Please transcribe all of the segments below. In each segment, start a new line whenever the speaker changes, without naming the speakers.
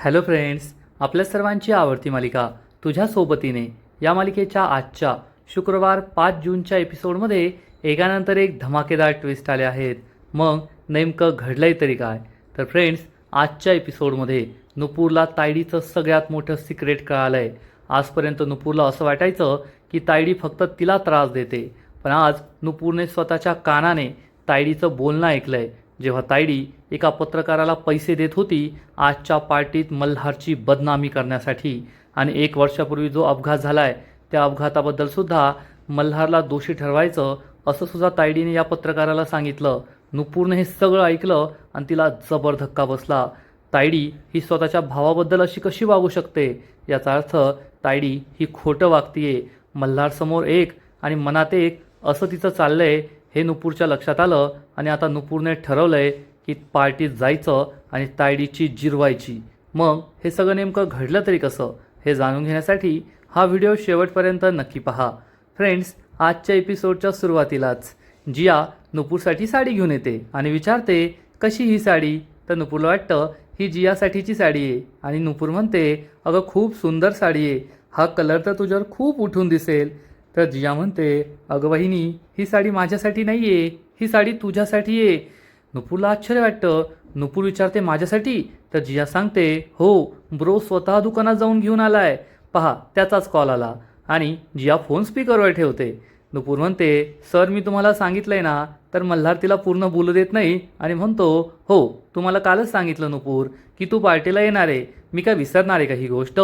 Hello friends, आपल्या सर्वांची आवडती मालिका तुझ्या सोबतीने या मालिकेच्या आजच्या शुक्रवार 5 जूनच्या एपिसोडमध्ये एकानंतर एक धमाकेदार ट्विस्ट आले आहेत. मग नेमकं घडलंय तरी काय? तर फ्रेंड्स, आजच्या एपिसोडमध्ये नुपूरला तायडीचं सगळ्यात मोठं सिक्रेट कळालं आहे. आजपर्यंत नुपूरला असं वाटायचं की तायडी फक्त तिला त्रास देते, पण आज नुपूरने स्वतःच्या कानाने तायडीचं बोलणं ऐकलं आहे. जेव्हा तायडी एका पत्रकाराला पैसे देत होती आजच्या पार्टीत मल्हारची बदनामी करण्यासाठी, आणि 1 वर्षापूर्वी जो अपघात झाला आहे त्या अपघाताबद्दल सुद्धा मल्हारला दोषी ठरवायचं असं सुद्धा तायडीने या पत्रकाराला सांगितलं. नुपूरने हे सगळं ऐकलं आणि तिला जबर धक्का बसला. तायडी ही स्वतःच्या भावाबद्दल अशी कशी वागू शकते? याचा अर्थ तायडी ही खोटं वागतीये. मल्हारसमोर एक आणि मनात एक असं तिचं चाललंय हे नुपूरच्या लक्षात आलं, आणि आता नुपूरने ठरवलंय की पार्टीत जायचं आणि तायडीची जिरवायची. मग हे सगळं नेमकं घडलं तरी कसं हे जाणून घेण्यासाठी हा व्हिडिओ शेवटपर्यंत नक्की पहा. फ्रेंड्स, आजच्या एपिसोडच्या सुरुवातीलाच जिया नुपूरसाठी साडी घेऊन येते आणि विचारते कशी ही साडी? तर नुपूरला वाटतं ही जियासाठीची साडी आहे, आणि नुपूर म्हणते अगं खूप सुंदर साडी आहे, हा कलर तर तुझ्यावर खूप उठून दिसेल. तर जिया म्हणते अगं वहिनी, ही साडी माझ्यासाठी नाही आहे, ही साडी तुझ्यासाठी आहे. नुपूरला आश्चर्य वाटतं. नुपूर विचारते माझ्यासाठी? तर जिया सांगते हो, ब्रो स्वतः दुकानात जाऊन घेऊन आलाय, पहा त्याचाच कॉल आला. आणि जिया फोन स्पीकरवर ठेवते. नुपूर म्हणते सर, मी तुम्हाला सांगितलंय ना. तर मल्हार तिला पूर्ण बोलू देत नाही आणि म्हणतो हो, तुम्हाला कालच सांगितलं नुपूर की तू पार्टीला येणार आहे, मी काय विसरणार आहे का ही गोष्ट?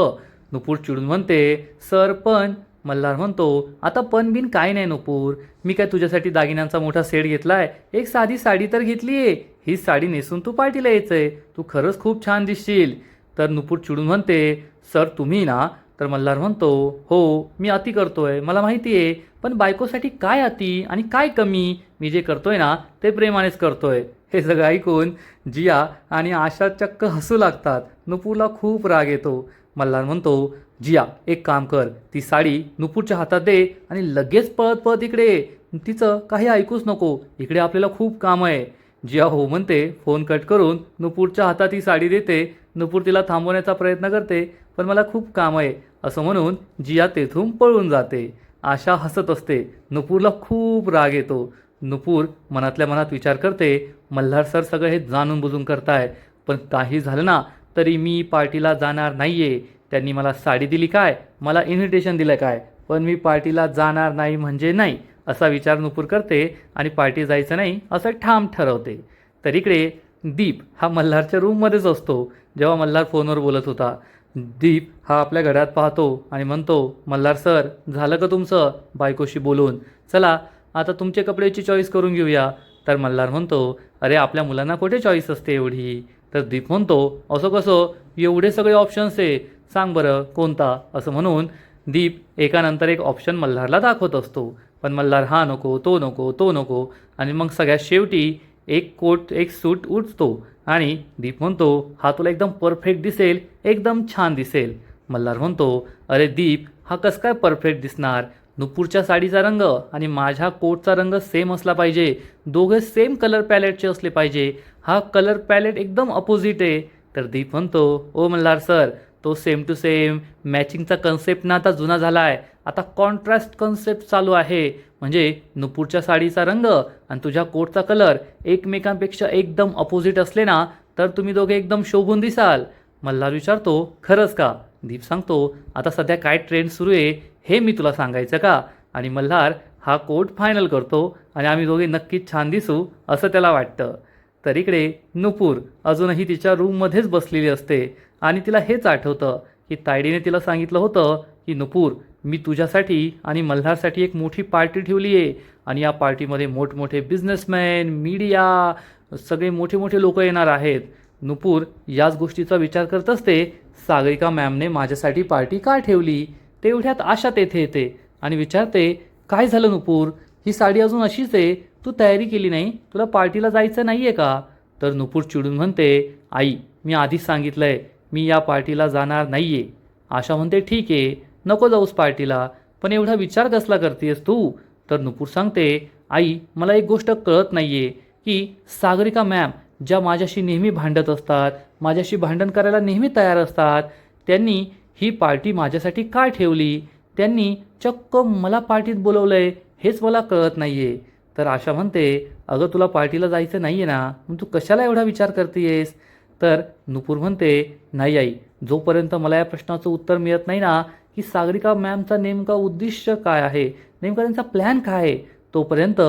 नुपूर चिडून म्हणते सर पण. मल्हार म्हणतो आता पण बिन काय नाही नुपूर, मी काय तुझ्यासाठी दागिन्यांचा मोठा सेट घेतलाय, एक साधी साडी तर घेतली आहे, ही साडी नेसून तू पार्टीला यायचंय, तू खरंच खूप छान दिसशील. तर नुपूर चिडून म्हणते सर तुम्ही ना. तर मल्हार म्हणतो हो, मी अति करतोय मला माहिती आहे, पण बायकोसाठी काय अति आणि काय कमी? मी जे करतोय ना ते प्रेमानेच करतोय. हे सगळं ऐकून जिया आणि आशा चक्क हसू लागतात. नुपूरला खूप राग येतो. मल्हार म्हणतो जिया एक काम कर, ती साडी नुपूरच्या हातात दे आणि लगेच पळत पळत इकडे ये. तिचं काही ऐकूच नको, इकडे आपल्याला खूप काम आहे. जिया हो म्हणते. फोन कट करून नुपूरच्या हातात ही साडी देते. नुपूर तिला थांबवण्याचा प्रयत्न करते, पण मला खूप काम आहे असं म्हणून जिया तेथून पळून जाते. आशा हसत असते. नुपूरला खूप राग येतो. नुपूर मनातल्या मनात विचार करते मल्हार सर सगळं हे जाणून बुजून करताय, पण काही झालं ना तरी मी पार्टीला जाणार नाहीये. त्यांनी मला साडी दिली काय, मला इन्व्हिटेशन दिलं काय, पण मी पार्टीला जाणार नाही म्हणजे नाही असा विचार नुपूर करते आणि पार्टी जायचं नाही असं ठाम ठरवते. तर इकडे दीप हा मल्हारच्या रूममध्येच असतो. जेव्हा मल्हार फोनवर बोलत होता, दीप हा आपल्या घड्यात पाहतो आणि म्हणतो मल्हार सर, झालं का तुमचं बायकोशी बोलून? चला आता तुमचे कपड्याची चॉईस करून घेऊया. तर मल्हार म्हणतो अरे आपल्या मुलांना कुठे चॉईस असते एवढी? तर दीप म्हणतो असं कसं, एवढे सगळे ऑप्शन्स आहे, सांग बरं कोणता? असं म्हणून दीप एकानंतर एक ऑप्शन मल्हारला दाखवत असतो, पण मल्हार हा नको तो नको तो नको, आणि मग सगळ्यात शेवटी एक कोट एक सूट उठतो आणि दीप म्हणतो हा तुला एकदम परफेक्ट दिसेल, एकदम छान दिसेल. मल्हार म्हणतो अरे दीप, हा कसं काय परफेक्ट दिसणार? नुपूरच्या साडीचा रंग आणि माझ्या कोटचा रंग सेम असला पाहिजे, दोघे सेम कलर पॅलेटचे असले पाहिजे, हा कलर पॅलेट एकदम अपोजिट आहे. तर दीप म्हणतो ओ मल्हार सर, तो सेम टू सेम मॅचिंगचा कन्सेप्ट ना आता जुना झाला आहे, आता कॉन्ट्रास्ट कन्सेप्ट चालू आहे. म्हणजे नुपूरच्या साडीचा रंग आणि तुझ्या कोटचा कलर एकमेकांपेक्षा एकदम अपोजिट असले ना तर तुम्ही दोघे एकदम शोभून दिसाल. मल्हार विचारतो खरंच का? दीप सांगतो आता सध्या काय ट्रेंड सुरू आहे हे मी तुला सांगायचं का? आणि मल्हार हा कोट फायनल करतो आणि आम्ही दोघे नक्कीच छान दिसू असं त्याला वाटतं. तर इकडे नुपूर अजूनही तिच्या रूममध्येच बसलेली असते आणि तिला हेच आठवतं की तायडीने तिला सांगितलं होतं की नुपूर, मी तुझ्यासाठी आणि मल्हारसाठी एक मोठी पार्टी ठेवली आहे आणि या पार्टीमध्ये मोठमोठे बिझनेसमॅन, मीडिया, सगळे मोठे मोठे लोक येणार आहेत. नुपूर याच गोष्टीचा विचार करत असते, सागरिका मॅमने माझ्यासाठी पार्टी का ठेवली? तेवढ्यात आशा तेथे येते आणि विचारते काय झालं नुपूर, ही साडी अजून अशीच आहे, तू तयारी केली नाही, तुला पार्टीला जायचं नाही आहे का? तर नुपूर चिडून म्हणते आई, मी आधीच सांगितलंय मी या पार्टीला जाणार नाही आहे. आशा म्हणते ठीक आहे, नको जाऊस पार्टीला, पण एवढा विचार कसला करतेस तू? तर नुपूर सांगते आई, मला एक गोष्ट कळत नाही आहे की सागरिका मॅम ज्या माझ्याशी नेहमी भांडत असतात, माझ्याशी भांडण करायला नेहमी तयार असतात. त्यांनी ही पार्टी माझ्यासाठी का ठेवली? त्यांनी चक्क मला पार्टीत बोलवलंय हेच मला कळत नाही आहे. तर आशा म्हणते, अगं तुला पार्टीला जायचं नाही आहे ना, मग तू कशाला एवढा विचार करतेयस? तर नुपूर म्हणते, नाही आई, जोपर्यंत मला या प्रश्नाचं उत्तर मिळत नाही ना की सागरिका मॅमचा नेमका उद्दिष्ट काय आहे, नेमका त्यांचा प्लॅन काय आहे, तोपर्यंत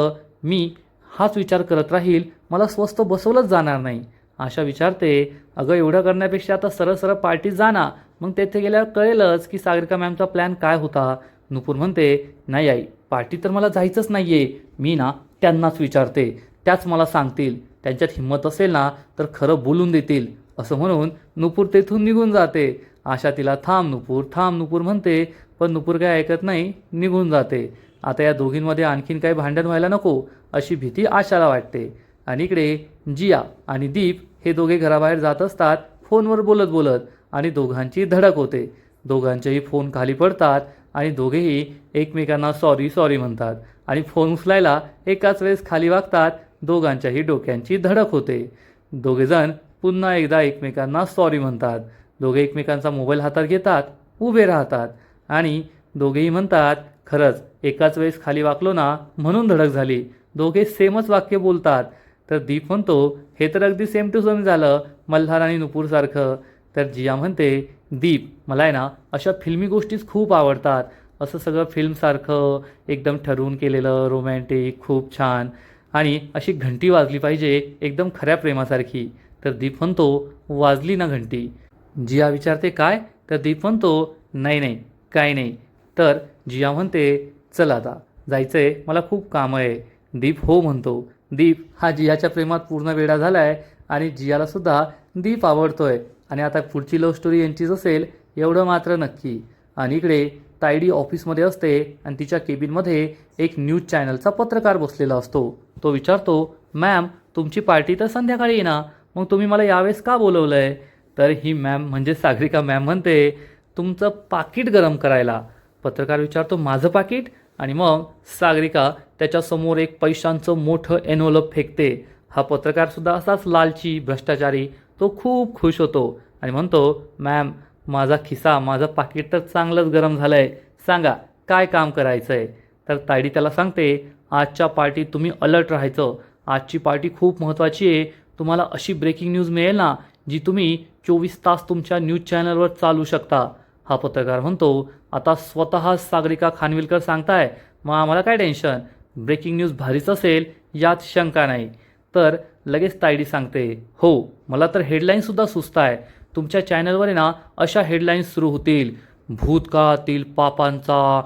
मी हाच विचार करत राहील, मला स्वस्त बसवलंच जाणार नाही. आशा विचारते, अगं एवढं करण्यापेक्षा आता सरळ सरळ पार्टीत जा ना, मग तेथे गेल्यावर कळेलच की सागरिका मॅमचा प्लॅन काय होता. नुपूर म्हणते, नाही आई, पार्टी तर मला जायचंच नाही आहे, मी ना त्यांनाच विचारते, त्याच मला सांगतील, त्यांच्यात हिंमत असेल ना तर खरं बोलून देतील. असं म्हणून नुपूर तेथून निघून जाते. आशा तिला थांब नुपूर म्हणते, पण नुपूर काय ऐकत नाही, निघून जाते. आता या दोघींमध्ये आणखीन काही भांडण व्हायला नको अशी भीती आशाला वाटते. आणि इकडे जिया आणि दीप हे दोघे घराबाहेर जात असतात फोनवर बोलत बोलत, आणि दोघांची धडक होते. दोघांचेही फोन खाली पडतात आणि दोघेही एकमेकांना सॉरी सॉरी म्हणतात आणि फोन उचलायला एकाच वेळेस खाली वागतात. दोघांच्याही डोक्यांची धडक होते. दोघेजण पुन्हा एकदा एकमेकांना सॉरी म्हणतात. दोघे एकमेकांचा मोबाईल हातात घेतात, उभे राहतात आणि दोघेही म्हणतात, खरंच एकाच वेळेस खाली वाकलो ना म्हणून धडक झाली. दोघे सेमच वाक्य बोलतात. तर दीप म्हणतो, हे तर अगदी सेम टू सेम झालं, मल्हार आणि नुपूरसारखं. तर जिया म्हणते, दीप, मला आहे ना अशा फिल्मी गोष्टीच खूप आवडतात, असं सगळं फिल्मसारखं एकदम ठरवून केलेलं, रोमॅन्टिक, खूप छान, आणि अशी घंटी वाजली पाहिजे एकदम खऱ्या प्रेमासारखी. तर दीप म्हणतो, वाजली ना घंटी? जिया विचारते, काय? तर दीप म्हणतो, नाही नाही, काय नाही. तर जिया म्हणते, चल आता जायचंय, मला खूप कामं आहे. दीप हो म्हणतो. दीप हा जियाच्या प्रेमात पूर्ण वेडा झाला आहे आणि जियाला सुद्धा दीप आवडतोय. आणि आता पुढची लव्ह स्टोरी यांचीच असेल एवढं मात्र नक्की. आणि इकडे तायडी ऑफिसमध्ये असते आणि तिच्या केबिनमध्ये एक न्यूज चॅनलचा पत्रकार बसलेला असतो. तो विचारतो, मॅम तुमची पार्टी तर संध्याकाळी आहे ना, मग तुम्ही मला यावेळेस का बोलवलं आहे? तर ही मॅम म्हणजे सागरिका मॅम म्हणते, तुमचं पाकीट गरम करायला. पत्रकार विचारतो, माझं पाकीट? आणि मग सागरिका त्याच्यासमोर एक पैशांचं मोठं एनव्हलप फेकते. हा पत्रकारसुद्धा असाच लालची, भ्रष्टाचारी, तो खूप खुश होतो आणि म्हणतो, मॅम माझा खिसा, माझं पाकीट तर चांगलंच गरम झालं आहे, सांगा काय काम करायचं आहे? तर तायडी त्याला सांगते, आजच्या पार्टीत तुम्ही अलर्ट राहायचं, आजची पार्टी खूप महत्त्वाची आहे. तुम्हाला अशी ब्रेकिंग न्यूज मिळेल ना जी तुम्ही 24 तास तुमच्या न्यूज चॅनलवर चालू शकता. हा पत्रकार म्हणतो, आता स्वतः सागरिका खानविलकर सांगताय, मग आम्हाला काय टेन्शन, ब्रेकिंग न्यूज भारीच असेल यात शंका नाही. तर लगेच तायडी सांगते, हो मला तर हेडलाईनसुद्धा सुचत आहे, तुमच्या चॅनलवर आहे ना अशा हेडलाईन्स सुरू होतील, भूतकाळातील पापांचा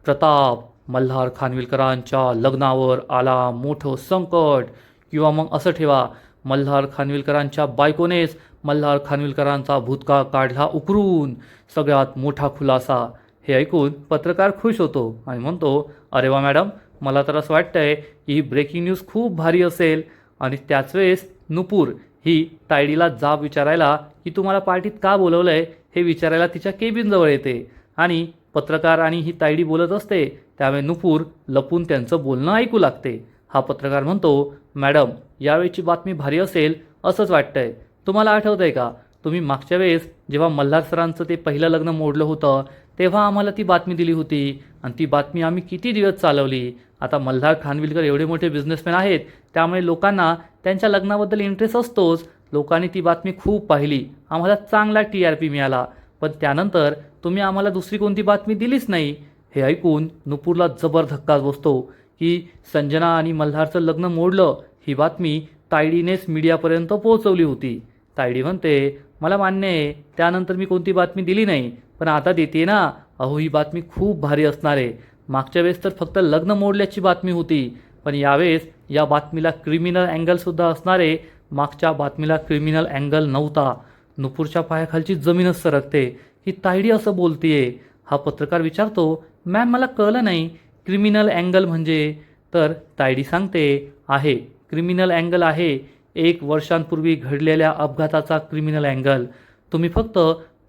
प्रताप, मल्हार खानविलकरांच्या लग्नावर आला मोठं संकट, किंवा मग असं ठेवा, मल्हार खानविलकरांच्या बायकोनेच मल्हार खानविलकरांचा भूतकाळ काढला उकरून, सगळ्यात मोठा खुलासा. हे ऐकून पत्रकार खुश होतो आणि म्हणतो, अरे वा मॅडम, मला तर असं वाटतंय की ही ब्रेकिंग न्यूज खूप भारी असेल. आणि त्याच वेळेस नुपूर ही तायडीला जाब विचारायला की तुम्हाला पार्टीत का बोलवलं आहे हे विचारायला तिच्या केबिनजवळ येते. आणि पत्रकार आणि ही तायडी बोलत असते, त्यामुळे नुपूर लपून त्यांचं बोलणं ऐकू लागते. हा पत्रकार म्हणतो, मॅडम यावेळची बातमी भारी असेल असंच वाटतंय. तुम्हाला आठवतंय का, तुम्ही मागच्या वेळेस जेव्हा मल्हार सरांचं ते पहिलं लग्न मोडलं होतं तेव्हा आम्हाला ती बातमी दिली होती आणि ती बातमी आम्ही किती दिवस चालवली. आता मल्हार खानविलकर एवढे मोठे बिझनेसमॅन आहेत, त्यामुळे लोकांना त्यांच्या लग्नाबद्दल इंटरेस्ट असतोच. लोकांनी ती बातमी खूप पाहिली, आम्हाला चांगला TRP मिळाला, पण त्यानंतर तुम्ही आम्हाला दुसरी कोणती बातमी दिलीच नाही. हे ऐकून नुपूरला जबर धक्काच बसतो की संजना आणि मल्हारचं लग्न मोडलं ही बातमी तायडीनेच मीडियापर्यंत पोहोचवली होती. तायडी म्हणते, मला मान्य आहे त्यानंतर मी कोणती बातमी दिली नाही, पण आता देते ना, अहो ही बातमी खूप भारी असणार आहे. मागच्या वेळेस तर फक्त लग्न मोडल्याची बातमी होती, पण यावेळेस या बातमीला क्रिमिनल अँगलसुद्धा असणार आहे. मागच्या बातमीला क्रिमिनल अँगल नव्हता. नुपूरच्या पायाखालची जमीनच सरकते, ही तायडी असं बोलतीये. हा पत्रकार विचारतो, मॅम मला कळलं नाही, क्रिमिनल अँगल म्हणजे? तर तायडी सांगते, आहे क्रिमिनल अँगल आहे, 1 वर्षांपूर्वी घडलेल्या अपघाताचा क्रिमिनल अँगल. तुम्ही फक्त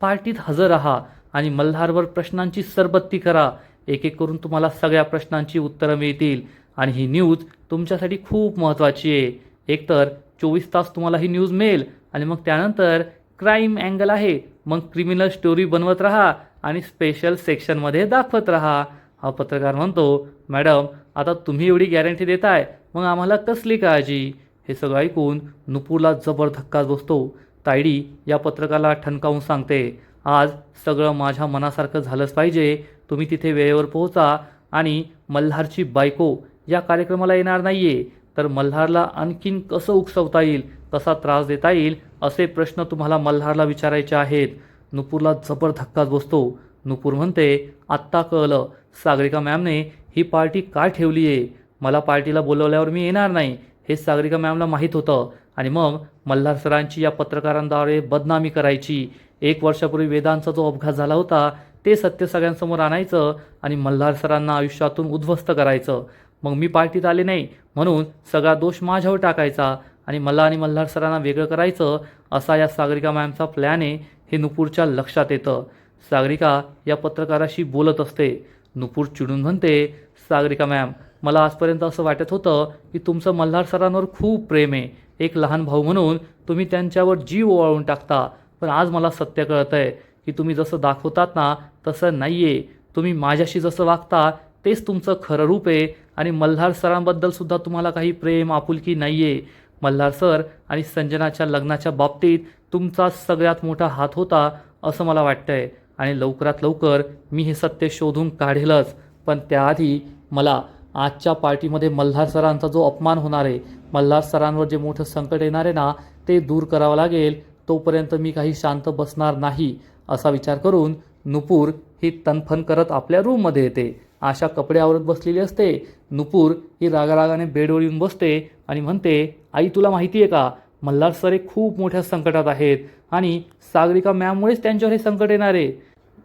पार्टीत हजर राहा आणि मल्हारवर प्रश्नांची सरबत्ती करा, एक एक करून तुम्हाला सगळ्या प्रश्नांची उत्तरं मिळतील. आणि ही न्यूज तुमच्यासाठी खूप महत्त्वाची आहे. एकतर 24 तास तुम्हाला ही न्यूज मिळेल आणि मग त्यानंतर क्राईम अँगल आहे, मग क्रिमिनल स्टोरी बनवत राहा आणि स्पेशल सेक्शनमध्ये दाखवत राहा. हा पत्रकार म्हणतो, मॅडम आता तुम्ही एवढी गॅरंटी देताय, मग आम्हाला कसली काळजी. हे सगळं ऐकून नुपूरला जबर धक्काच बसतो. तायडी या पत्रकाराला ठणकावून सांगते, आज सगळं माझ्या मनासारखं झालंच पाहिजे. तुम्ही तिथे वेळेवर पोहोचा आणि मल्हारची बायको या कार्यक्रमाला येणार नाहीये, तर मल्हारला आणखीन कसं उकसवता येईल, कसा त्रास देता येईल असे प्रश्न तुम्हाला मल्हारला विचारायचे आहेत. नुपूरला जबर धक्काच बसतो. नुपूर म्हणते, आत्ता कळलं सागरिका मॅमने ही पार्टी का ठेवली आहे. मला पार्टीला बोलवल्यावर मी येणार नाही हे सागरिका मॅमला माहीत होतं आणि मग मल्हार सरांची या पत्रकारांद्वारे बदनामी करायची. 1 वर्षापूर्वी वेदांचा जो अपघात झाला होता ते सत्य सगळ्यांसमोर आणायचं आणि मल्हार सरांना आयुष्यातून उद्ध्वस्त करायचं. मग मी पार्टीत आले नाही म्हणून सगळा दोष माझ्यावर टाकायचा आणि मला आणि मल्हार सरांना वेगळं करायचं असा या सागरिका मॅमचा प्लॅन आहे हे नुपूरच्या लक्षात येतं. सागरिका या पत्रकाराशी बोलत असते. नुपूर चिडून म्हणते, सागरिका मॅम मला आजपर्यंत असं वाटत होतं की तुमचं मल्हार सरांवर खूप प्रेम आहे. एक लहान भाऊ म्हणून तुम्ही त्यांच्यावर जीव ओवाळून टाकता. पण आज मला सत्य कळतं आहे की तुम्ही जसं दाखवतात ना तसं नाही आहे. तुम्ही माझ्याशी जसं वागता तेच तुमचं खरं रूप आहे आणि मल्हार सरांबद्दलसुद्धा तुम्हाला काही प्रेम आपुलकी नाही आहे. मल्हार सर आणि संजनाच्या लग्नाच्या बाबतीत तुमचा सगळ्यात मोठा हात होता असं मला वाटतं आहे आणि लवकरात लवकर मी हे सत्य शोधून काढेलच. पण त्याआधी मला आजच्या पार्टीमध्ये मल्हार सरांचा जो अपमान होणार आहे, मल्हार सरांवर जे मोठं संकट येणार आहे ना ते दूर करावं लागेल. तोपर्यंत मी काही शांत बसणार नाही असा विचार करून नुपूर ही तनफन करत आपल्या रूममध्ये येते. आशा कपडे आवरत बसलेली असते. नुपूर ही रागारागाने बेडवर येऊन बसते आणि म्हणते, आई तुला माहिती आहे का मल्हार सर हे खूप मोठ्या संकटात आहेत आणि सागरिका मॅममुळेच त्यांच्यावर हे संकट येणार आहे.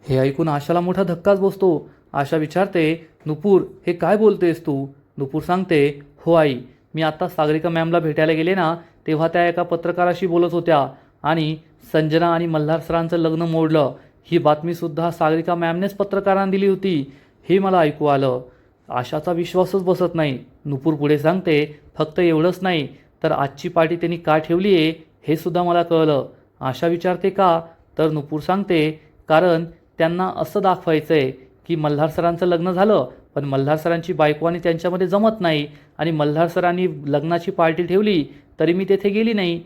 हे ऐकून आशाला मोठा धक्काच बसतो. आशा विचारते, नुपूर हे काय बोलतेस तू. नुपूर सांगते, हो आई, मी आत्ता सागरिका मॅमला भेटायला गेले ना तेव्हा त्या एका पत्रकाराशी बोलत होत्या आणि संजना आणि मल्हार सरांचं लग्न मोडलं ही बातमीसुद्धा सागरिका मॅमनेच पत्रकारांना दिली होती हे मला ऐकू आलं. आशाचा विश्वासच बसत नाही. नुपूर पुढे सांगते, फक्त एवढंच नाही तर आजची पार्टी त्यांनी का ठेवली आहे हे सुद्धा मला कळलं. आशा विचारते का, तर नुपूर सांगते, कारण त्यांना असं दाखवायचं आहे की मल्हार सरांचं लग्न झालं पण मल्हार सरांची बायको आणि त्यांच्यामध्ये जमत नाही आणि मल्हार सरांनी लग्नाची पार्टी ठेवली तरी मी तेथे गेली नाही.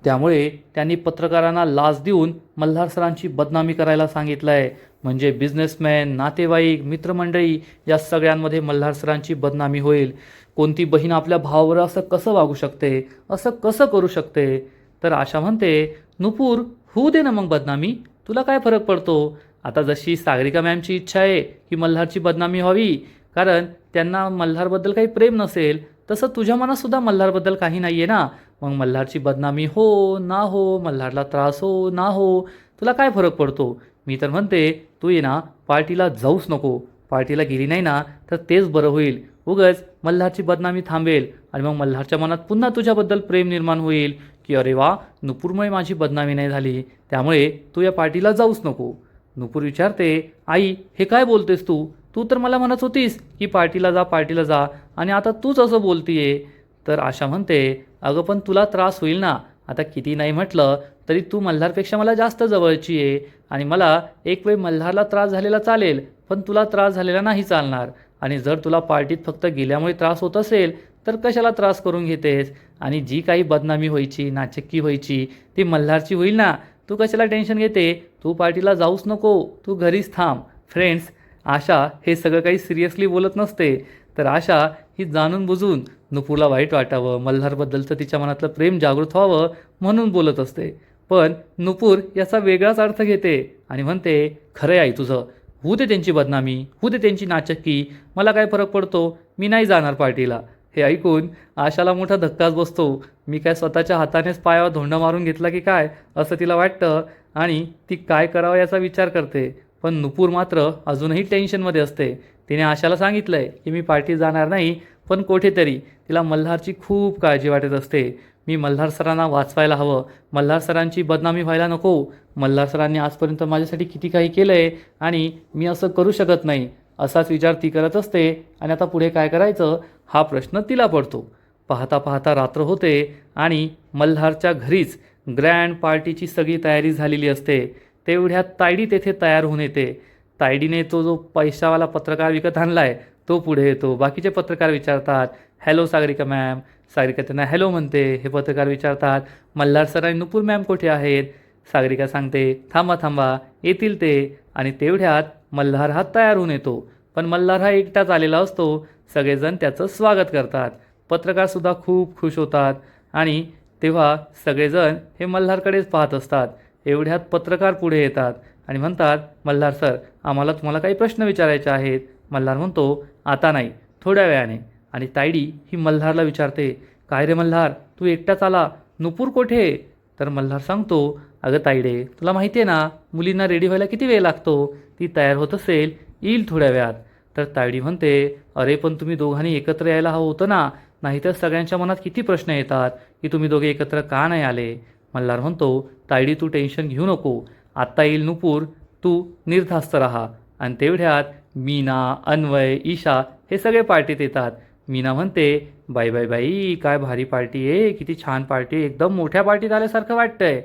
त्यामुळे त्यांनी पत्रकारांना लाच देऊन मल्हार सरांची बदनामी करायला सांगितलं आहे. म्हणजे बिझनेसमॅन, नातेवाईक, मित्रमंडळी या सगळ्यांमध्ये मल्हार सरांची बदनामी होईल. कोणती बहीण आपल्या भावावर असं कसं वागू शकते, असं कसं करू शकते. तर आशा म्हणते, नुपूर होऊ दे ना मग बदनामी, तुला काय फरक पडतो. आता जशी सागरिका मॅमची इच्छा आहे की मल्हारची बदनामी व्हावी कारण त्यांना मल्हारबद्दल काही प्रेम नसेल, तसं तुझ्या मनातसुद्धा मल्हारबद्दल काही नाही आहे ना. मग मल्हारची बदनामी हो ना हो, मल्हारला त्रास हो ना हो, तुला काय फरक पडतो. मी तर म्हणते तू ये ना पार्टीला जाऊच नको. पार्टीला गेली नाही ना तर तेच बरं होईल. उगाच मल्हारची बदनामी थांबेल आणि मग मल्हारच्या मनात पुन्हा तुझ्याबद्दल प्रेम निर्माण होईल की अरे वा, नुपूरमुळे माझी बदनामी नाही झाली, त्यामुळे तू या पार्टीला जाऊच नको. नुपूर विचारते, आई हे काय बोलतेस तू. तू तर मला म्हणत होतीस की पार्टीला जा पार्टीला जा आणि आता तूच असं बोलतीये. तर आशा म्हणते, अगं पण तुला त्रास होईल ना. आता किती नाही म्हटलं तरी तू मल्हारपेक्षा मला जास्त जवळची आहे आणि मला एक वेळ मल्हारला त्रास झालेला चालेल पण तुला त्रास झालेला नाही चालणार. आणि जर तुला पार्टीत फक्त गेल्यामुळे त्रास होत असेल तर कशाला त्रास करून घेतेस. आणि जी काही बदनामी व्हायची, नाचक्की व्हायची ती मल्हारची होईल ना. तू कशाला टेन्शन घेते. तू पार्टीला जाऊच नको, तू घरीच थांब. फ्रेंड्स, आशा हे सगळं काही सिरियसली बोलत नसते. तर आशा ही जाणून बुजून नुपूरला वाईट वाटावं, मल्हारबद्दलचं तिच्या मनातलं प्रेम जागृत व्हावं म्हणून बोलत असते. पण नुपूर याचा वेगळाच अर्थ घेते आणि म्हणते, खरं आहे तुझं, होऊ दे त्यांची बदनामी, होऊ दे त्यांची नाचक्की, मला काय फरक पडतो, मी नाही जाणार पार्टीला. हे ऐकून आशाला मोठा धक्काच बसतो. मी काय स्वतःच्या हातानेच पायावर धोंडा मारून घेतला की काय असं तिला वाटतं आणि ती काय करावं याचा विचार करते. पण नुपूर मात्र अजूनही टेन्शनमध्ये असते. तिने आशाला सांगितलं आहे की मी पार्टी जाणार नाही, पण कुठेतरी तिला मल्हारची खूप काळजी वाटत असते. मी मल्हार सरांना वाचवायला हवं, मल्हार सरांची बदनामी व्हायला नको. मल्हार सरांनी आजपर्यंत माझ्यासाठी किती काही केलं आहे आणि मी असं करू शकत नाही असाच विचार ती करत असते. आणि आता पुढे काय करायचं हा प्रश्न तिला पडतो. पाहता पाहता रात्र होते आणि मल्हारच्या घरीच ग्रँड पार्टीची सगळी तयारी झालेली असते. तेवढ्यात तायडी तेथे तयार होऊन येते. तायडीने तो जो पैशावाला पत्रकार विकत आणलाय तो पुढे येतो. बाकीचे पत्रकार विचारतात, हॅलो सागरिका मॅम. सागरिका त्यांना हॅलो म्हणते. हे पत्रकार विचारतात, मल्हार सर आणि नुपूर मॅम कुठे आहेत? सागरिका सांगते, थांबा थांबा, येतील ते. आणि तेवढ्यात मल्हार हा तयार होऊन येतो. पण मल्हार हा एकटाच आलेला असतो. सगळेजण त्याचं स्वागत करतात. पत्रकारसुद्धा खूप खुश होतात आणि तेव्हा सगळेजण हे मल्हारकडेच पाहत असतात. एवढ्यात पत्रकार पुढे येतात आणि म्हणतात, मल्हार सर, आम्हाला तुम्हाला काही प्रश्न विचारायचे आहेत. मल्हार म्हणतो, आता नाही, थोड्या वेळाने. आणि तायडी ही मल्हारला विचारते, काय रे मल्हार, तू एकटाच आला, नुपूर कुठे? तर मल्हार सांगतो, अगं तायडे, तुला माहिती आहे ना मुलींना रेडी व्हायला किती वेळ लागतो. ती तयार होत असेल, येईल थोड्या वेळात. तर तायडी म्हणते, अरे पण तुम्ही दोघांनी एकत्र यायला हवं होतं ना, नाहीतर सगळ्यांच्या मनात किती प्रश्न येतात की तुम्ही दोघे एकत्र का नाही आले. मल्हार म्हणतो, तायडी तू टेन्शन घेऊ नको, आत्ता येईल नुपूर, तू निर्धास्त राहा. आणि तेवढ्यात मीना, अन्वय, ईशा हे सगळे पार्टीत येतात. मीना म्हणते, बाई बाई बाई, काय भारी पार्टी आहे, किती छान पार्टी, एकदम मोठ्या पार्टीत आल्यासारखं वाटतंय.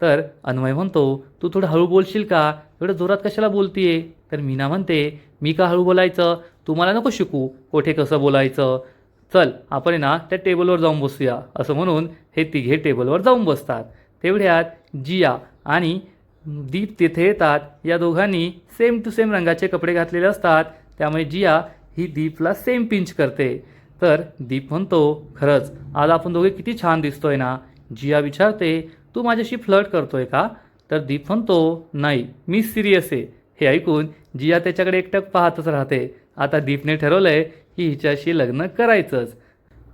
तर अन्वय म्हणतो, तू थोडं हळू बोलशील का, एवढं जोरात कशाला बोलतीये? तर मीना म्हणते, मी का हळू बोलायचं, तुम्हाला नको शिकू कोठे कसं बोलायचं. चल आपण ना त्या टेबलवर जाऊन बसूया. असं म्हणून हे तिघे टेबलवर जाऊन बसतात. तेवढ्यात जिया आणि दीप तिथे येतात. या दोघांनी सेम टू सेम रंगाचे कपडे घातलेले असतात. त्यामुळे जिया ही दीपला सेम पिंच करते. तर दीप म्हणतो, खरंच आज आपण दोघे किती छान दिसतोय ना. जिया विचारते, तू माझ्याशी फ्लर्ट करतोय का? तर दीप म्हणतो, नाही, मी सिरियस आहे. हे ऐकून जिया त्याच्याकडे एकटक पाहतच राहते. आता दीपने ठरवलंय की हिच्याशी लग्न करायचंच.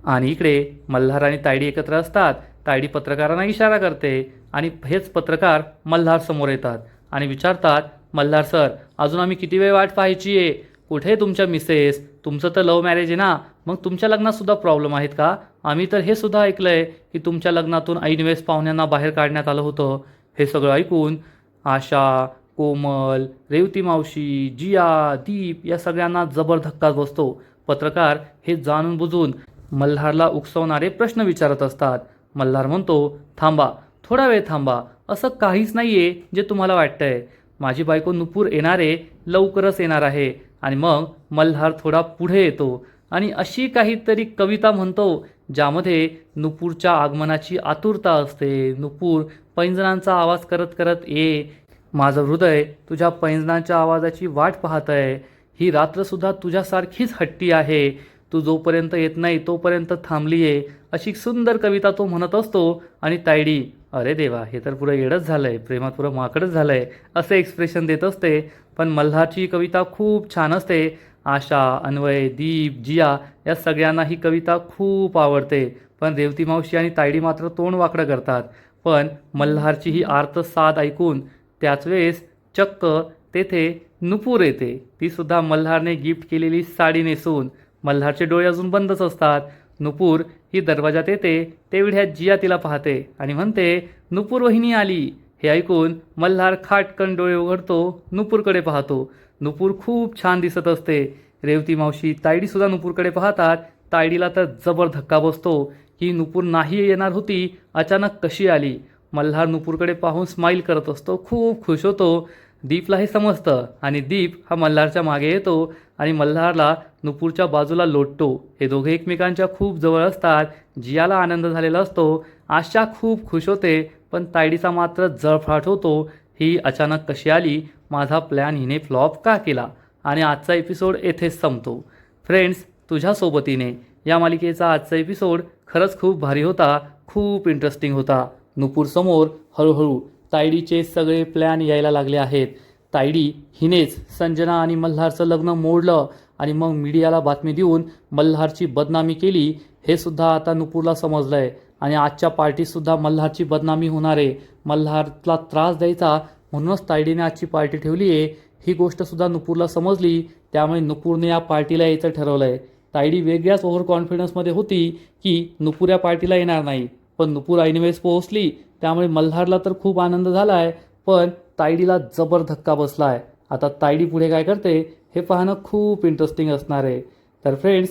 आणि इकडे मल्हार आणि तायडी एकत्र असतात. तायडी पत्रकारांना इशारा करते आणि हेच पत्रकार मल्हार समोर येतात आणि विचारतात, मल्हार सर, अजून आम्ही किती वेळ वाट पाहायची आहे? कुठे तुमच्या मिसेस? तुमचं तर लव्ह मॅरेज आहे ना, मग तुमच्या लग्नातसुद्धा प्रॉब्लेम आहेत का? आम्ही तर हे सुद्धा ऐकलंय की तुमच्या लग्नातून ऐनवेळेस पाहुण्यांना बाहेर काढण्यात आलं होतं. हे सगळं ऐकून आशा, कोमल, रेवती मावशी, जिया, दीप या सगळ्यांना जबर धक्काच बसतो. पत्रकार हे जाणून बुजून मल्हारला उकसवणारे प्रश्न विचारत असतात. मल्हार म्हणतो, थांबा, थोडा वेळ थांबा, असं काहीच नाहीये जे तुम्हाला वाटतंय. माझी बायको नुपूर येणार आहे, लवकरच येणार आहे. आणि मग मल्हार थोडा पुढे येतो आणि अशी काहीतरी कविता म्हणतो ज्यामध्ये नुपूरच्या आगमनाची आतुरता असते. नुपूर पैंजणांचा आवाज करत करत ये, माझं हृदय तुझ्या पैंजणांच्या आवाजाची वाट पाहत आहे. ही रात्रसुद्धा तुझ्यासारखीच हट्टी आहे. तू जोपर्यंत येत नाही तोपर्यंत थांबली आहे. अशी सुंदर कविता तो म्हणत असतो. आणि तायडी, अरे देवा, हे तर पुरं येडच झालंय, प्रेमात पुरं माकडच झालंय, असं एक्सप्रेशन देत असते. पण मल्हारची कविता खूप छान असते. आशा, अन्वय, दीप, जिया या सगळ्यांना ही कविता खूप आवडते. पण रेवती मावशी आणि तायडी मात्र तोंड वाकडं करतात. पण मल्हारची ही आर्त साद ऐकून त्याच वेळेस चक्क तेथे नुपूर येते. ती सुद्धा मल्हारने गिफ्ट केलेली साडी नेसून. मल्हारचे डोळे अजून बंदच असतात. नुपूर ही दरवाजात येते. तेवढ्यात जिया तिला पाहते आणि म्हणते, नुपूर वहिनी आली. हे ऐकून मल्हार खाटकन डोळे उघडतो, नुपूरकडे पाहतो. नुपूर खूप छान दिसत असते. रेवती मावशी, तायडीसुद्धा नुपूरकडे पाहतात. तायडीला तर जबर धक्का बसतो की नुपूर नाही येणार होती, अचानक कशी आली. मल्हार नुपूरकडे पाहून स्माईल करत असतो, खूप खुश होतो. दीपला हे समजतं आणि दीप हा मल्हारच्या मागे येतो आणि मल्हारला नुपूरच्या बाजूला लोटतो. हे दोघे एकमेकांच्या खूप जवळ असतात. जियाला आनंद झालेला असतो. आशा खूप खुश होते. पण तायडीचा मात्र जळफळाट होतो. ही अचानक कशी आली? माझा प्लॅन हिने फ्लॉप का केला? आणि आजचा एपिसोड येथेच संपतो. फ्रेंड्स, तुझ्या सोबतीने या मालिकेचा आजचा एपिसोड खरंच खूप भारी होता, खूप इंटरेस्टिंग होता. नुपूरसमोर हळूहळू तायडीचे सगळे प्लॅन यायला लागले आहेत. तायडी हिनेच संजना आणि मल्हारचं लग्न मोडलं आणि मग मीडियाला बातमी देऊन मल्हारची बदनामी केली. हे सुद्धा आता नुपूरला समजलं आहे. आणि आजच्या पार्टीतसुद्धा मल्हारची बदनामी होणार आहे. मल्हारला त्रास द्यायचा म्हणूनच तायडीने आजची पार्टी ठेवली आहे. ही गोष्टसुद्धा नुपूरला समजली. त्यामुळे नुपूरने या पार्टीला यायचं ठरवलं आहे. तायडी वेगळ्याच ओव्हर कॉन्फिडन्समध्ये होती की नुपूर या पार्टीला येणार नाही. पण नुपूर ऐनवेळेस पोहोचली. त्यामुळे मल्हारला तर खूप आनंद झाला आहे. पण तायडीला जबर धक्का बसला आहे. आता तायडी पुढे काय करते हे पाहणं खूप इंटरेस्टिंग असणार आहे. तर फ्रेंड्स,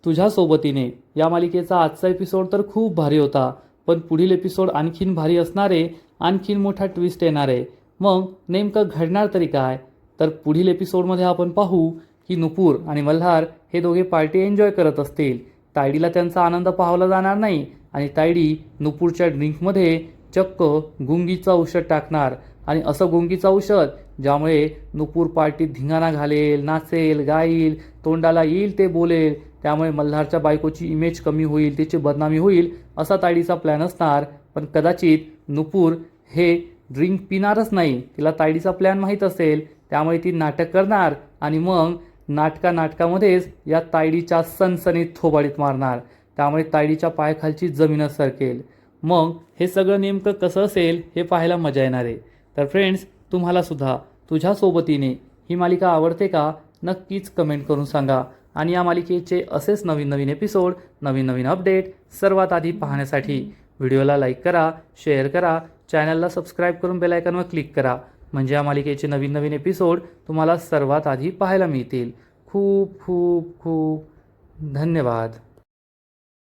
तुझ्या सोबतीने या मालिकेचा आजचा एपिसोड तर खूप भारी होता. पण पुढील एपिसोड आणखीन भारी असणार आहे, आणखीन मोठा ट्विस्ट येणार आहे. मग नेमकं घडणार तरी काय? तर पुढील एपिसोडमध्ये आपण पाहू की नुपूर आणि मल्हार हे दोघे पार्टी एन्जॉय करत असतील. तायडीला त्यांचा आनंद पाहावला जाणार नाही आणि तायडी नुपूरच्या ड्रिंकमध्ये चक्क गुंगीचं औषध टाकणार आणि असं गुंगीचं औषध ज्यामुळे नुपूर पार्टीत धिंगाणा घालेल, नाचेल, गाईल, तोंडाला येईल ते बोलेल. त्यामुळे मल्हारच्या बायकोची इमेज कमी होईल, तिची बदनामी होईल असा तायडीचा प्लॅन असणार. पण कदाचित नुपूर हे ड्रिंक पिणारच नाही, तिला तायडीचा प्लॅन माहीत असेल. त्यामुळे ती नाटक करणार आणि मग नाटकामध्येच या तायडीच्या सनसनीत थोबाडीत मारणार. त्यामुळे तायडीच्या पायाखालची जमीनच सरकेल. मग हे सगळं नेमकं कसं असेल हे पाहायला मजा येणार आहे. तर फ्रेंड्स, तुम्हाला सुद्धा तुझ्या सोबतीने ही मालिका आवडते का? नक्कीच कमेंट करून सांगा. आणि या मालिकेचे असेच नवीन नवीन एपिसोड, नवीन नवीन अपडेट सर्वात आधी पाहण्यासाठी व्हिडिओला लाईक करा, शेअर करा, चॅनलला सबस्क्राईब करून बेल आयकॉनवर क्लिक करा. म्हणजे या मालिकेचे नवीन नवीन एपिसोड तुम्हाला सर्वात आधी पाहायला मिळतील. खूप खूप खूप धन्यवाद.